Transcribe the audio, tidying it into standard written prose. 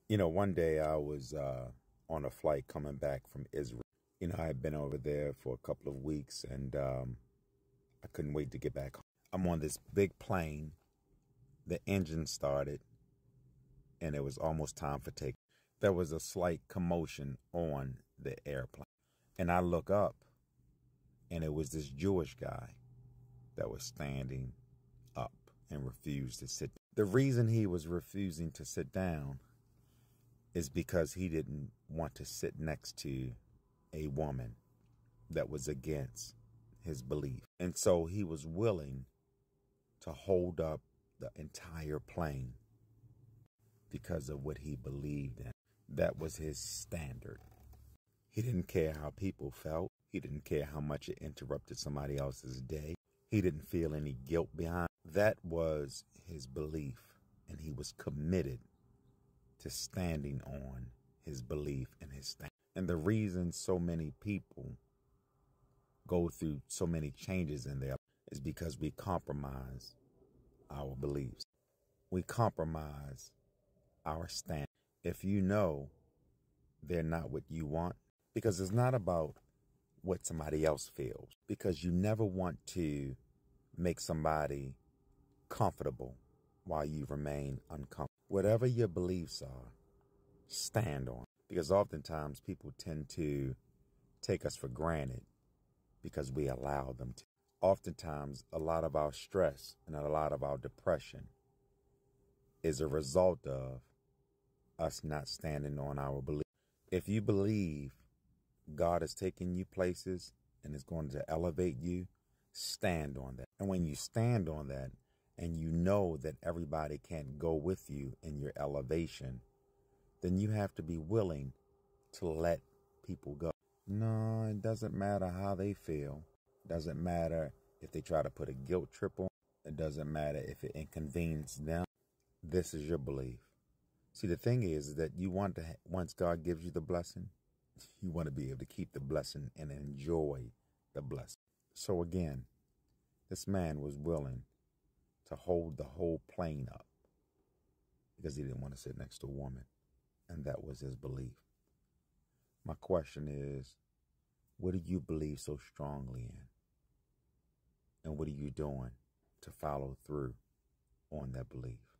One day I was on a flight coming back from Israel. I had been over there for a couple of weeks and I couldn't wait to get back home. I'm on this big plane. The engine started and it was almost time for take. There was a slight commotion on the airplane. And I look up and it was this Jewish guy that was standing up and refused to sit. The reason he was refusing to sit down is because he didn't want to sit next to a woman that was against his belief. And so he was willing to hold up the entire plane because of what he believed in. That was his standard. He didn't care how people felt. He didn't care how much it interrupted somebody else's day. He didn't feel any guilt behind. That was his belief, and he was committed to standing on his belief and his stand. And the reason so many people go through so many changes in their life is because we compromise our beliefs. We compromise our stand. If you know they're not what you want, because it's not about what somebody else feels, because you never want to make somebody comfortable while you remain uncomfortable. Whatever your beliefs are, stand on. Because oftentimes people tend to take us for granted because we allow them to. Oftentimes, a lot of our stress and a lot of our depression is a result of us not standing on our belief. If you believe God is taking you places and is going to elevate you, stand on that. And when you stand on that and you know that everybody can't go with you in your elevation, then you have to be willing to let people go. No, it doesn't matter how they feel. It doesn't matter if they try to put a guilt trip on. It doesn't matter if it inconveniences them. This is your belief. See, the thing is that you want to, once God gives you the blessing, you want to be able to keep the blessing and enjoy the blessing. So again, this man was willing to hold the whole plane up because he didn't want to sit next to a woman. And that was his belief. My question is, what do you believe so strongly in? And what are you doing to follow through on that belief?